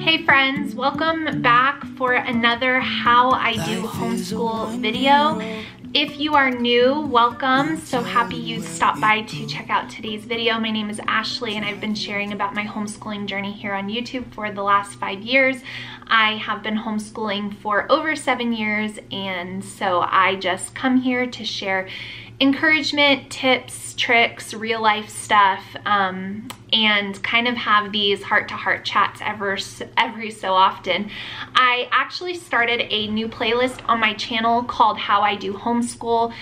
Hey friends, welcome back for another How I Do Homeschool video. If you are new, welcome. So happy you stopped by to check out today's video. My name is Ashley and I've been sharing about my homeschooling journey here on YouTube for the last 5 years. I have been homeschooling for over 7 years, and so I just come here to share encouragement, tips, tricks, real life stuff, and kind of have these heart-to-heart chats every so often. I actually started a new playlist on my channel called How I Do Homeschool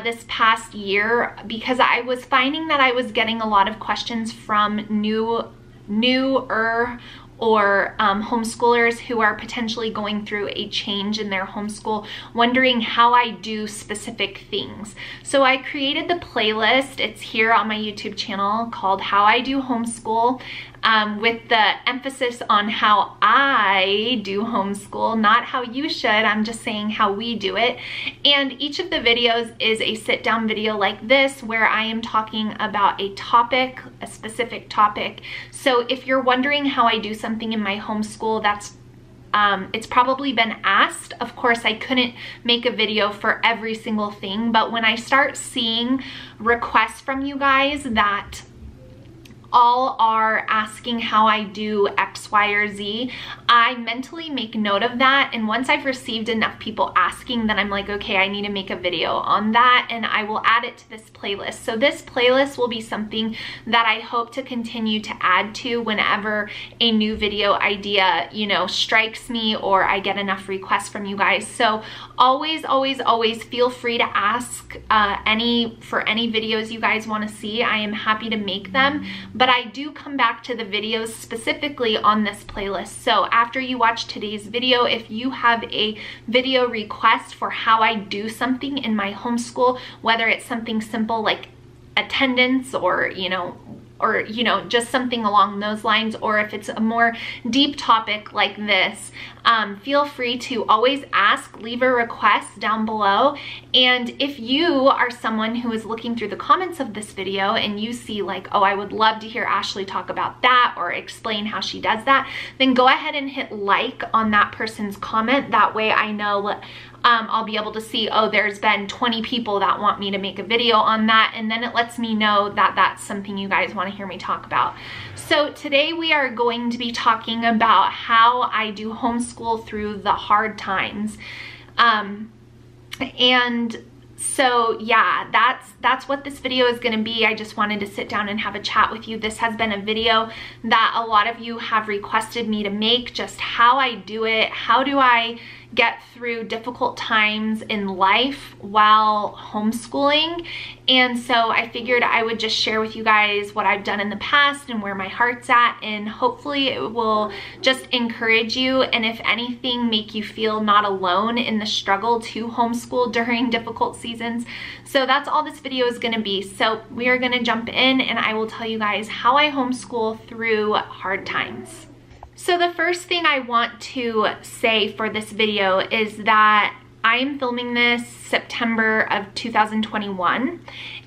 this past year because I was finding that I was getting a lot of questions from newer or homeschoolers who are potentially going through a change in their homeschool, wondering how I do specific things. So I created the playlist. It's here on my YouTube channel called How I Do Homeschool, with the emphasis on how I do homeschool, not how you should. I'm just saying how we do it. And each of the videos is a sit-down video like this where I am talking about a topic, a specific topic. So if you're wondering how I do something in my homeschool, that's it's probably been asked. Of course, I couldn't make a video for every single thing, but when I start seeing requests from you guys that all are asking how I do X, Y, or Z, I mentally make note of that. And once I've received enough people asking, then I'm like, okay, I need to make a video on that, and I will add it to this playlist. So this playlist will be something that I hope to continue to add to whenever a new video idea, strikes me or I get enough requests from you guys. So always, always, always feel free to ask for any videos you guys want to see. I am happy to make them. But I do come back to the videos specifically on this playlist. So after you watch today's video, if you have a video request for how I do something in my homeschool, whether it's something simple like attendance or just something along those lines, or if it's a more deep topic like this, feel free to always ask, leave a request down below. And if you are someone who is looking through the comments of this video and you see like, oh, I would love to hear Ashley talk about that or explain how she does that, then go ahead and hit like on that person's comment. That way I know I'll be able to see, oh, there's been 20 people that want me to make a video on that, and then it lets me know that that's something you guys want to hear me talk about. So today we are going to be talking about how I do homeschool through the hard times. And so yeah, that's what this video is going to be. I just wanted to sit down and have a chat with you. This has been a video that a lot of you have requested me to make, just how I do it. How do I get through difficult times in life while homeschooling? And so I figured I would just share with you guys what I've done in the past and where my heart's at, and hopefully it will just encourage you, and if anything, make you feel not alone in the struggle to homeschool during difficult seasons. So that's all this video is going to be. So we are going to jump in and I will tell you guys how I homeschool through hard times. So the first thing I want to say for this video is that I am filming this September of 2021,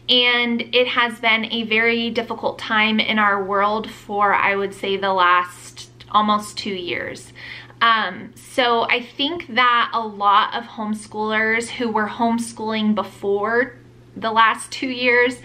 and it has been a very difficult time in our world for, I would say, the last almost 2 years. So I think that a lot of homeschoolers who were homeschooling before the last 2 years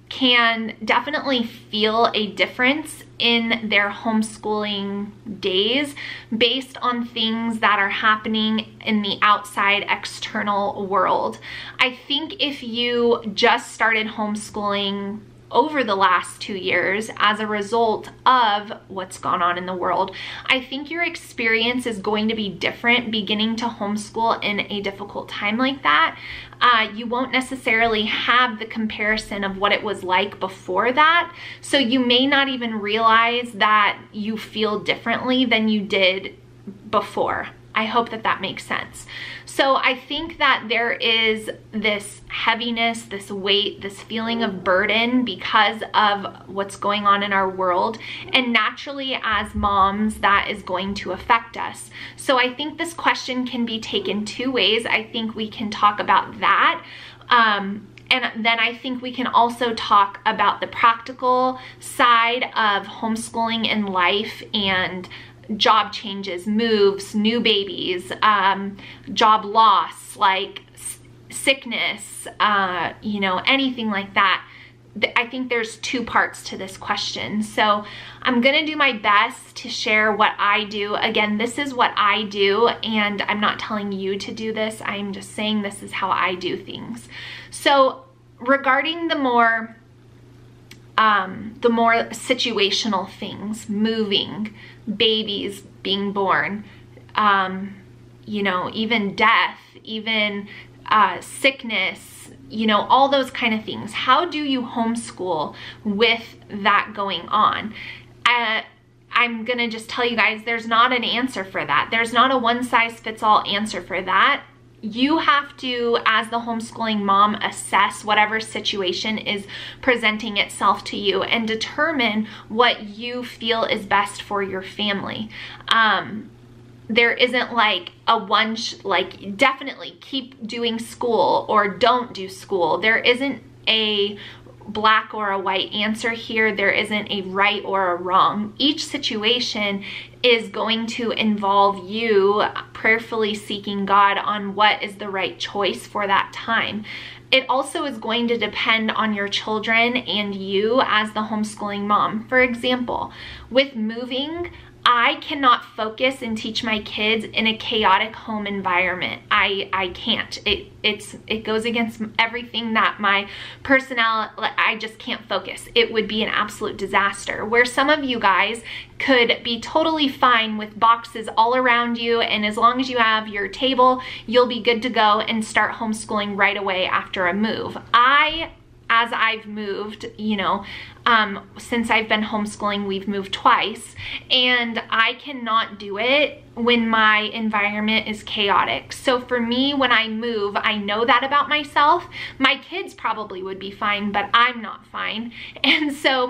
can definitely feel a difference in their homeschooling days based on things that are happening in the outside external world. I think if you just started homeschooling over the last 2 years as a result of what's gone on in the world, I think your experience is going to be different beginning to homeschool in a difficult time like that. You won't necessarily have the comparison of what it was like before that, so you may not even realize that you feel differently than you did before. I hope that that makes sense. So I think that there is this heaviness, this weight, this feeling of burden because of what's going on in our world. And naturally, as moms, that is going to affect us. So I think this question can be taken two ways. I think we can talk about that. And then I think we can also talk about the practical side of homeschooling in life and job changes, moves, new babies, job loss, like sickness, you know, anything like that. I think there's two parts to this question. So I'm gonna do my best to share what I do. Again, this is what I do, and I'm not telling you to do this. I'm just saying this is how I do things. So regarding the more situational things, moving, babies being born, you know, even death, even sickness, you know, all those kind of things. How do you homeschool with that going on? I'm gonna just tell you guys, there's not an answer for that. There's not a one-size-fits-all answer for that. You have to, as the homeschooling mom, assess whatever situation is presenting itself to you and determine what you feel is best for your family. There isn't like a one, like definitely keep doing school or don't do school. There isn't a black or a white answer here. There isn't a right or a wrong. Each situation is going to involve you prayerfully seeking God on what is the right choice for that time. It also is going to depend on your children and you as the homeschooling mom. For example, with moving, I cannot focus and teach my kids in a chaotic home environment. I can't. It goes against everything that my personality, I just can't focus. It would be an absolute disaster. Where some of you guys could be totally fine with boxes all around you, and as long as you have your table, you'll be good to go and start homeschooling right away after a move. As I've moved, you know, since I've been homeschooling, we've moved twice, and I cannot do it when my environment is chaotic. So for me, when I move, I know that about myself. My kids probably would be fine, but I'm not fine. And so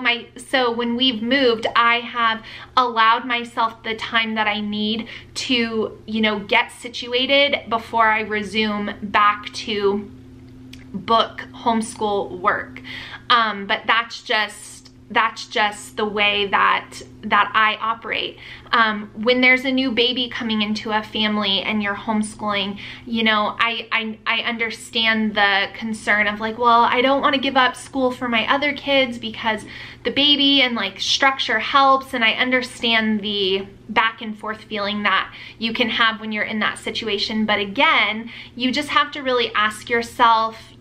when we've moved, I have allowed myself the time that I need to, you know, get situated before I resume back to book homeschool work. But that's just the way that I operate. When there's a new baby coming into a family and you're homeschooling, you know, I understand the concern of like, well, I don't want to give up school for my other kids because the baby and like structure helps. And I understand the back and forth feeling that you can have when you're in that situation. But again, you just have to really ask yourself,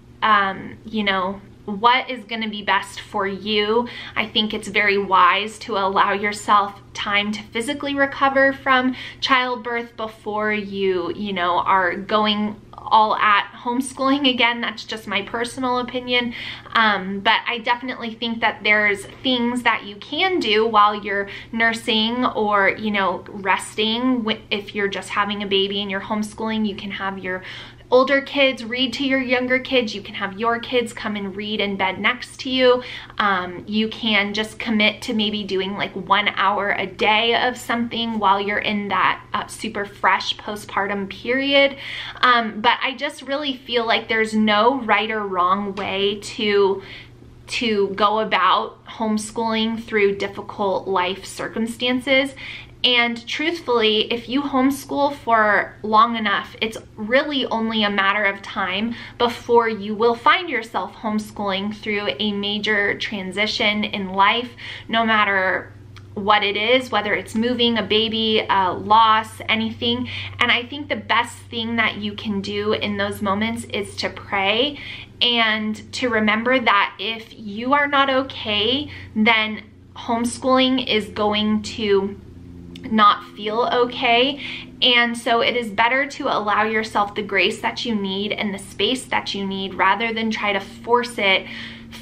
you know, what is going to be best for you. I think it's very wise to allow yourself time to physically recover from childbirth before you know, are going all at homeschooling again. That's just my personal opinion. But I definitely think that there's things that you can do while you're nursing or, you know, resting. If you're just having a baby and you're homeschooling, you can have your older kids read to your younger kids. You can have your kids come and read in bed next to you. You can just commit to maybe doing like 1 hour a day of something while you're in that super fresh postpartum period. But I just really feel like there's no right or wrong way to go about homeschooling through difficult life circumstances. And truthfully, if you homeschool for long enough, it's really only a matter of time before you will find yourself homeschooling through a major transition in life, no matter what it is, whether it's moving, a baby, loss, anything. And I think the best thing that you can do in those moments is to pray and to remember that if you are not okay, then homeschooling is going to not feel okay. And so it is better to allow yourself the grace that you need and the space that you need rather than try to force it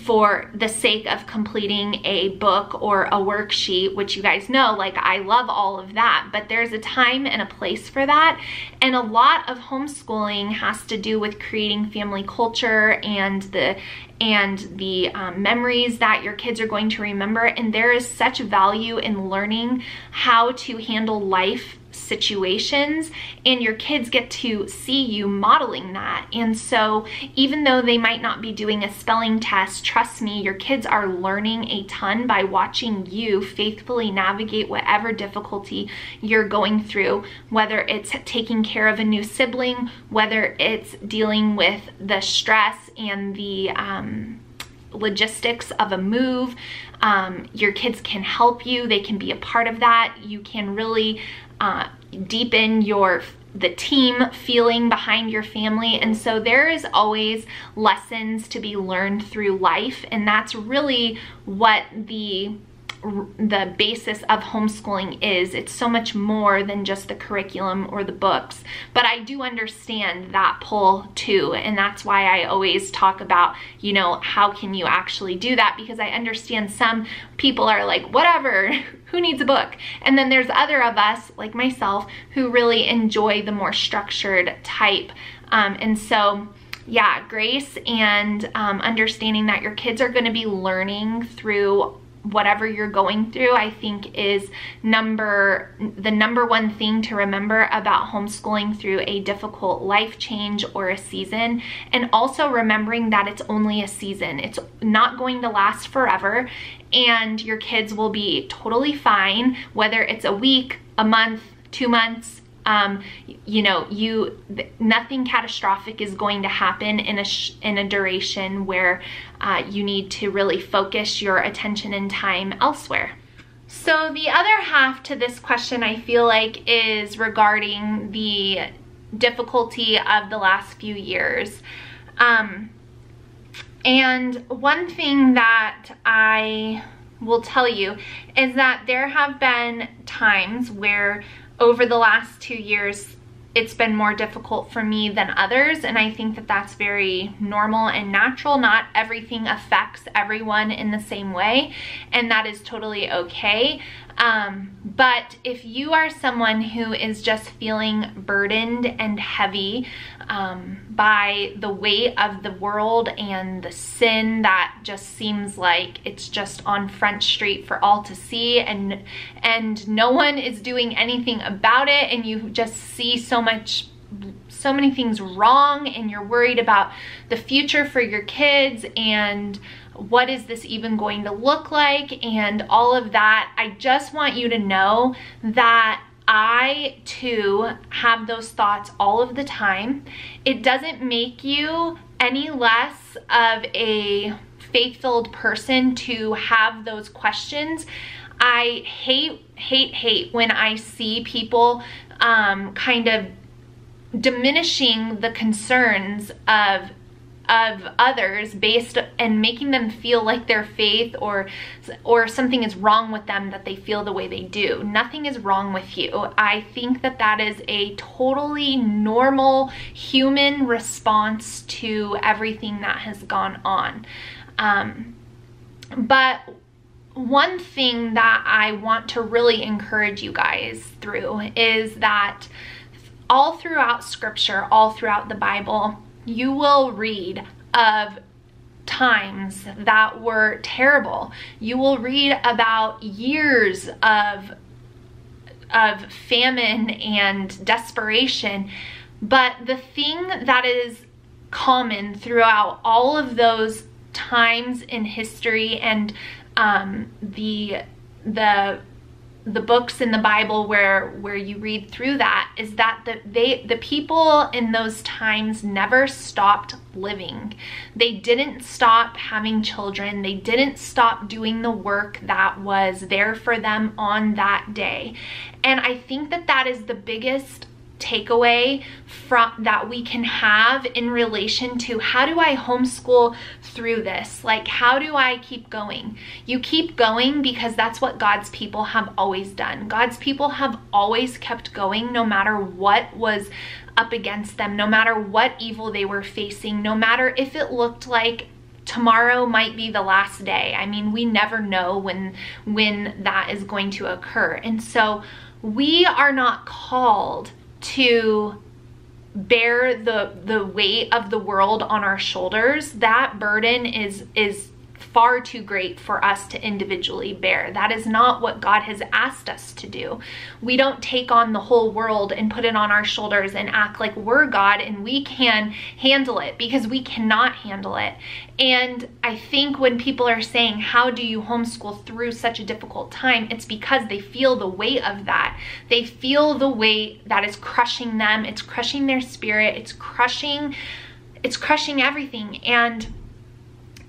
for the sake of completing a book or a worksheet, which you guys know, like I love all of that, but there's a time and a place for that. And a lot of homeschooling has to do with creating family culture and the memories that your kids are going to remember. And there is such value in learning how to handle life situations, and your kids get to see you modeling that. And so even though they might not be doing a spelling test, trust me, your kids are learning a ton by watching you faithfully navigate whatever difficulty you're going through, whether it's taking care of a new sibling, whether it's dealing with the stress and the logistics of a move. Your kids can help you. They can be a part of that. You can really deepen the team feeling behind your family. And so there is always lessons to be learned through life, and that's really what the basis of homeschooling is. It's so much more than just the curriculum or the books. But I do understand that pull too, and that's why I always talk about, you know, how can you actually do that, because I understand some people are like, whatever, who needs a book? And then there's other of us, like myself, who really enjoy the more structured type. And so yeah, grace and understanding that your kids are going to be learning through whatever you're going through, I think is the number one thing to remember about homeschooling through a difficult life change or a season. And also remembering that it's only a season. It's not going to last forever, and your kids will be totally fine, whether it's a week, a month, 2 months. You know, nothing catastrophic is going to happen in a duration where you need to really focus your attention and time elsewhere. So the other half to this question, I feel like, is regarding the difficulty of the last few years. And one thing that I will tell you is that there have been times where over the last 2 years, it's been more difficult for me than others, and I think that that's very normal and natural. Not everything affects everyone in the same way, and that is totally okay. But if you are someone who is just feeling burdened and heavy by the weight of the world and the sin that just seems like it's just on Front Street for all to see, and no one is doing anything about it, and you just see so many things wrong, and you're worried about the future for your kids, and what is this even going to look like, and all of that, I just want you to know that I too have those thoughts all of the time. It doesn't make you any less of a faith-filled person to have those questions. I hate when I see people kind of diminishing the concerns of others based and making them feel like their faith or something is wrong with them that they feel the way they do. Nothing is wrong with you. I think that that is a totally normal human response to everything that has gone on. But one thing that I want to really encourage you guys through is that all throughout Scripture, all throughout the Bible, you will read of times that were terrible. You will read about years of famine and desperation. But the thing that is common throughout all of those times in history and the books in the Bible where you read through that is that the people in those times never stopped living. They didn't stop having children. They didn't stop doing the work that was there for them on that day. And I think that that is the biggest takeaway that we can have in relation to how do I homeschool through this? Like, how do I keep going? You keep going because that's what God's people have always done. God's people have always kept going no matter what was up against them, no matter what evil they were facing, no matter if it looked like tomorrow might be the last day. I mean, we never know when that is going to occur. And so we are not called to bear the weight of the world on our shoulders. That burden is far too great for us to individually bear. That is not what God has asked us to do. We don't take on the whole world and put it on our shoulders and act like we're God and we can handle it, because we cannot handle it. And I think when people are saying, how do you homeschool through such a difficult time? It's because they feel the weight of that. They feel the weight that is crushing them. It's crushing their spirit. It's crushing everything. And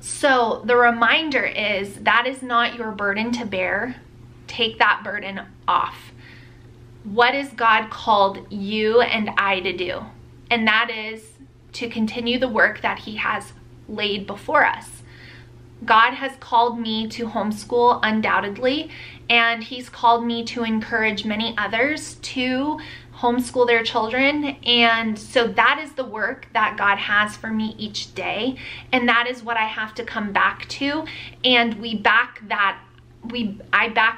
so the reminder is that is not your burden to bear. Take that burden off. What has God called you and I to do? And that is to continue the work that He has laid before us. God has called me to homeschool undoubtedly, and He's called me to encourage many others to homeschool their children. And so that is the work that God has for me each day, and that is what I have to come back to. And I back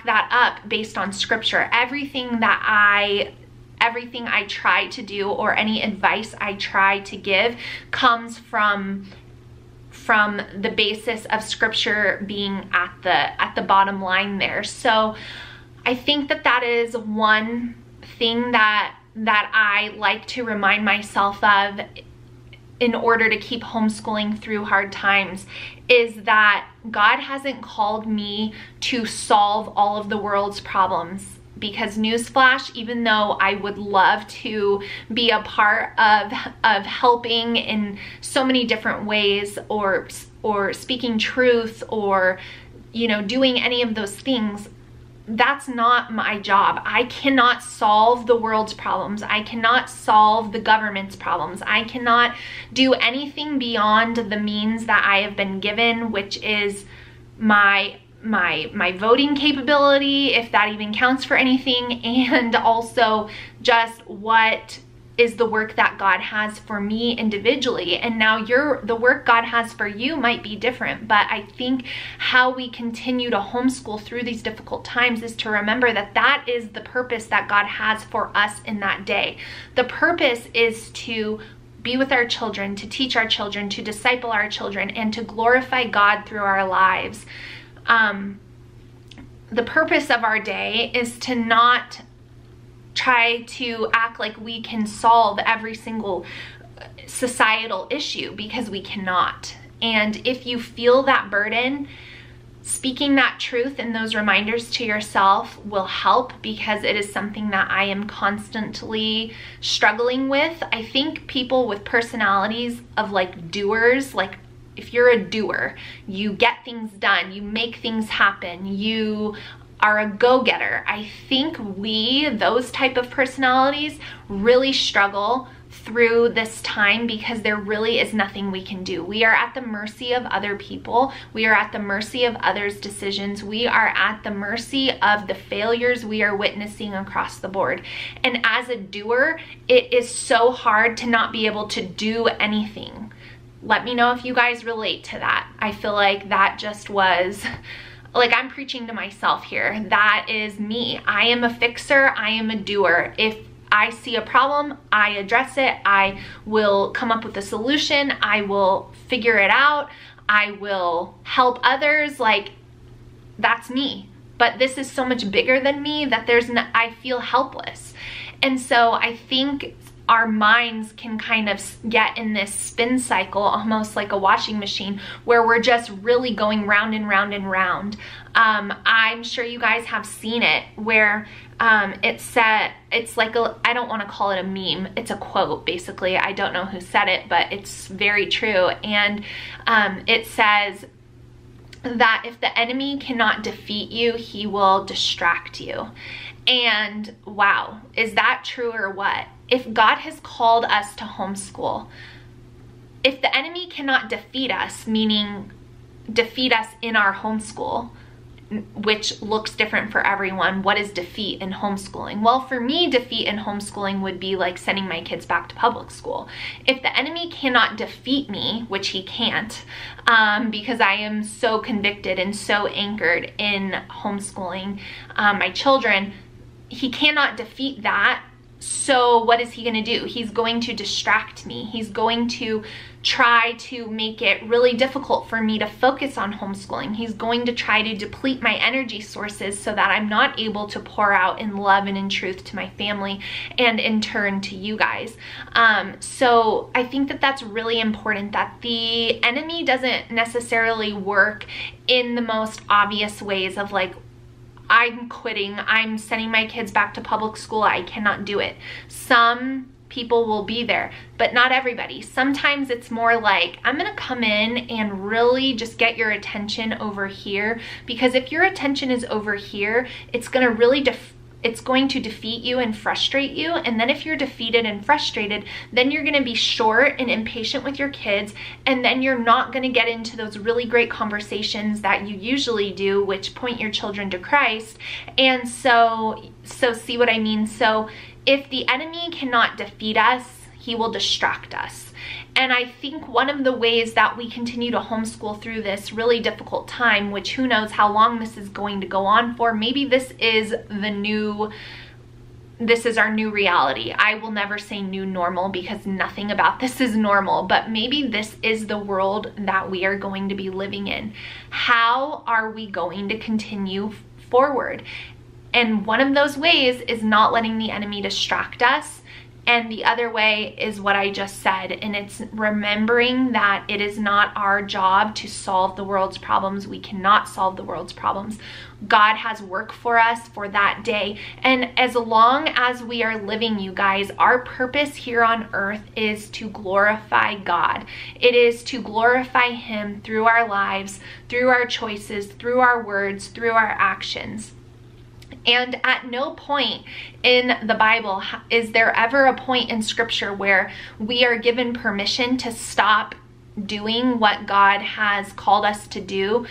that up based on scripture. Everything I try to do, or any advice I try to give, comes from the basis of scripture being at the bottom line there. So I think that is one thing that I like to remind myself of in order to keep homeschooling through hard times, is that God hasn't called me to solve all of the world's problems. Because newsflash, even though I would love to be a part of helping in so many different ways, or speaking truth, or doing any of those things, that's not my job. I cannot solve the world's problems. I cannot solve the government's problems. I cannot do anything beyond the means that I have been given, which is my voting capability, if that even counts for anything, and also just what is the work that God has for me individually. And now the work God has for you might be different, but I think how we continue to homeschool through these difficult times is to remember that is the purpose that God has for us in that day. The purpose is to be with our children, to teach our children, to disciple our children, and to glorify God through our lives. The purpose of our day is to not try to act like we can solve every single societal issue, because we cannot. And if you feel that burden, speaking that truth and those reminders to yourself will help, because it is something that I am constantly struggling with. I think people with personalities of like doers, like if you're a doer, you get things done, you make things happen, you are a go-getter. I think those type of personalities really struggle through this time, because there really is nothing we can do. We are at the mercy of other people. We are at the mercy of others' decisions. We are at the mercy of the failures we are witnessing across the board. And as a doer, it is so hard to not be able to do anything. Let me know if you guys relate to that. I feel like that just was, like, I'm preaching to myself here. That is me. I am a fixer. I am a doer. If I see a problem, I address it. I will come up with a solution. I will figure it out. I will help others. Like, that's me. But this is so much bigger than me that I feel helpless. And so I think our minds can kind of get in this spin cycle, almost like a washing machine, where we're just really going round and round and round. I'm sure you guys have seen it, where it's like I don't want to call it a meme, it's a quote basically. I don't know who said it, but it's very true. And it says that if the enemy cannot defeat you, he will distract you. And wow, is that true or what? If God has called us to homeschool, if the enemy cannot defeat us, meaning defeat us in our homeschool, which looks different for everyone. What is defeat in homeschooling? Well, for me, defeat in homeschooling would be like sending my kids back to public school. If the enemy cannot defeat me, which he can't, because I am so convicted and so anchored in homeschooling my children, he cannot defeat that. So what is he going to do? He's going to distract me. He's going to try to make it really difficult for me to focus on homeschooling. He's going to try to deplete my energy sources so that I'm not able to pour out in love and in truth to my family and in turn to you guys. So I think that that's really important, that the enemy doesn't necessarily work in the most obvious ways of like, I'm quitting, I'm sending my kids back to public school, I cannot do it. Some people will be there, but not everybody. Sometimes it's more like, I'm gonna come in and really just get your attention over here, because if your attention is over here, it's gonna really it's going to defeat you and frustrate you. And then if you're defeated and frustrated, then you're gonna be short and impatient with your kids. And then you're not gonna get into those really great conversations that you usually do, which point your children to Christ. And so see what I mean? So if the enemy cannot defeat us, he will distract us. And I think one of the ways that we continue to homeschool through this really difficult time, which who knows how long this is going to go on for, maybe this is our new reality. I will never say new normal because nothing about this is normal, but maybe this is the world that we are going to be living in. How are we going to continue forward? And one of those ways is not letting the enemy distract us. And the other way is what I just said, and it's remembering that it is not our job to solve the world's problems. We cannot solve the world's problems. God has work for us for that day. And as long as we are living, you guys, our purpose here on earth is to glorify God. It is to glorify Him through our lives, through our choices, through our words, through our actions. And at no point in the Bible is there ever a point in Scripture where we are given permission to stop doing what God has called us to do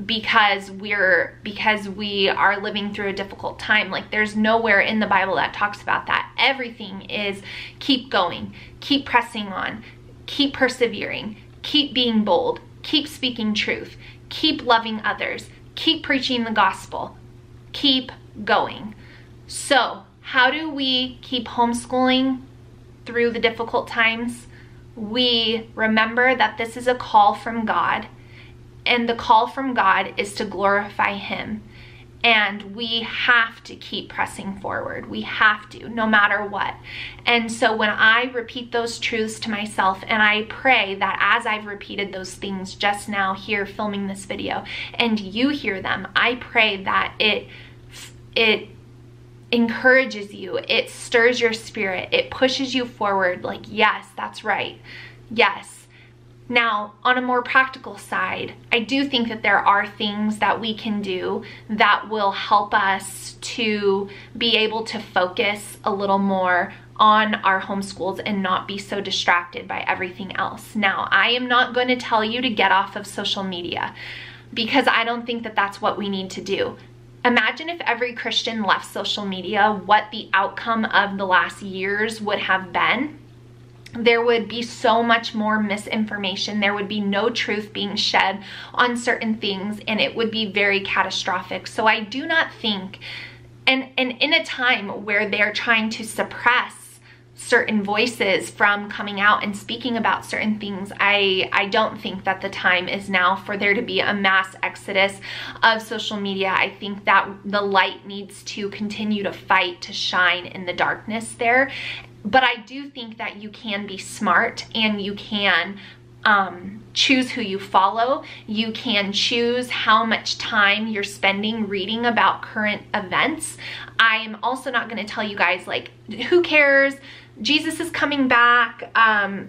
because we are living through a difficult time. Like, there's nowhere in the Bible that talks about that. Everything is keep going, keep pressing on, keep persevering, keep being bold, keep speaking truth, keep loving others, keep preaching the gospel, keep going. So how do we keep homeschooling through the difficult times? We remember that this is a call from God, and the call from God is to glorify Him. And we have to keep pressing forward. We have to, no matter what. And so when I repeat those truths to myself, and I pray that as I've repeated those things just now here filming this video, and you hear them, I pray that it encourages you, it stirs your spirit, it pushes you forward, like, yes, that's right, yes. Now, on a more practical side, I do think that there are things that we can do that will help us to be able to focus a little more on our homeschools and not be so distracted by everything else. Now, I am not going to tell you to get off of social media, because I don't think that that's what we need to do. Imagine if every Christian left social media, what the outcome of the last years would have been. There would be so much more misinformation. There would be no truth being shed on certain things, and it would be very catastrophic. So I do not think, and in a time where they're trying to suppress certain voices from coming out and speaking about certain things, I don't think that the time is now for there to be a mass exodus of social media. I think that the light needs to continue to fight to shine in the darkness there. But I do think that you can be smart, and you can choose who you follow. You can choose how much time you're spending reading about current events. I am also not going to tell you guys, like, who cares? Jesus is coming back.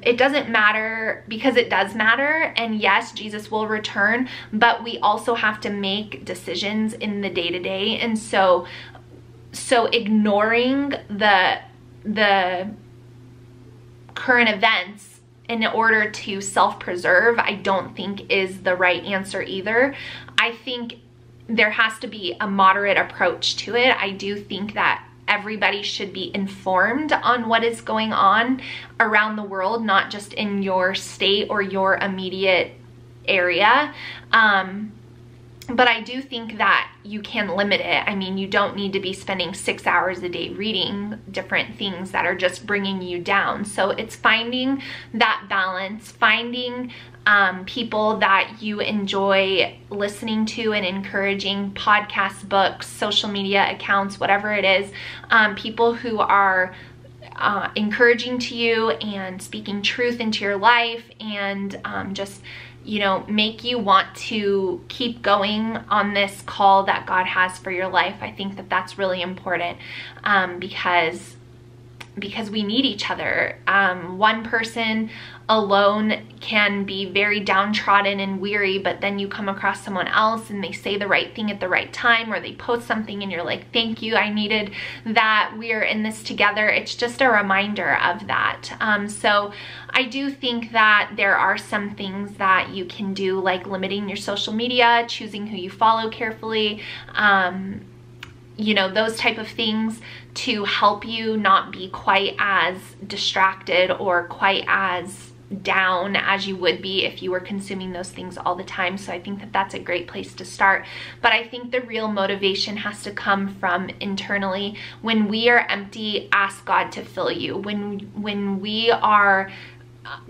It doesn't matter, because it does matter. And yes, Jesus will return, but we also have to make decisions in the day-to-day. And so ignoring the current events in order to self-preserve, I don't think is the right answer either. I think there has to be a moderate approach to it. I do think that everybody should be informed on what is going on around the world, not just in your state or your immediate area. But I do think that you can limit it. I mean, you don't need to be spending 6 hours a day reading different things that are just bringing you down. So it's finding that balance, finding people that you enjoy listening to and encouraging, podcasts, books, social media accounts, whatever it is, people who are encouraging to you and speaking truth into your life, and just, you know, make you want to keep going on this call that God has for your life. I think that that's really important, because we need each other. One person alone can be very downtrodden and weary, but then you come across someone else and they say the right thing at the right time, or they post something and you're like, thank you, I needed that, we are in this together. It's just a reminder of that. So I do think that there are some things that you can do, like limiting your social media, choosing who you follow carefully, you know, those type of things, to help you not be quite as distracted or quite as down as you would be if you were consuming those things all the time. So I think that that's a great place to start. But I think the real motivation has to come from internally. When we are empty, ask God to fill you. When we are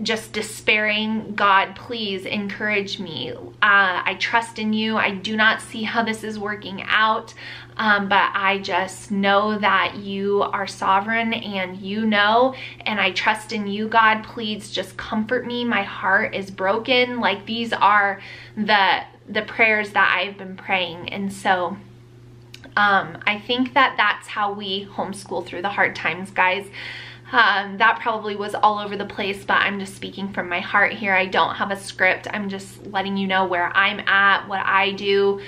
just despairing, God, please encourage me. I trust in you. I do not see how this is working out, but I just know that you are sovereign and you know, and I trust in you, God. Please just comfort me. My heart is broken. Like, these are the prayers that I've been praying. And so I think that that's how we homeschool through the hard times, guys. That probably was all over the place, but I'm just speaking from my heart here. I don't have a script. I'm just letting you know where I'm at, what I do,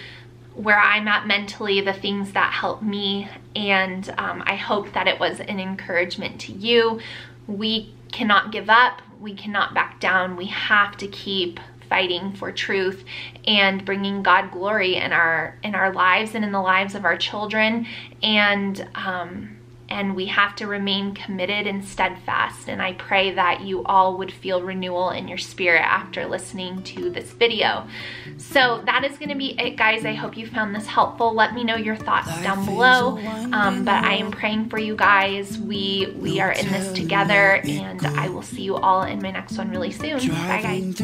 where I'm at mentally, the things that help me. And I hope that it was an encouragement to you. We cannot give up. We cannot back down. We have to keep fighting for truth and bringing God glory in our lives and in the lives of our children. And we have to remain committed and steadfast. And I pray that you all would feel renewal in your spirit after listening to this video. So that is gonna be it, guys. I hope you found this helpful. Let me know your thoughts down below. But I am praying for you guys. We are in this together, and I will see you all in my next one really soon. Bye, guys.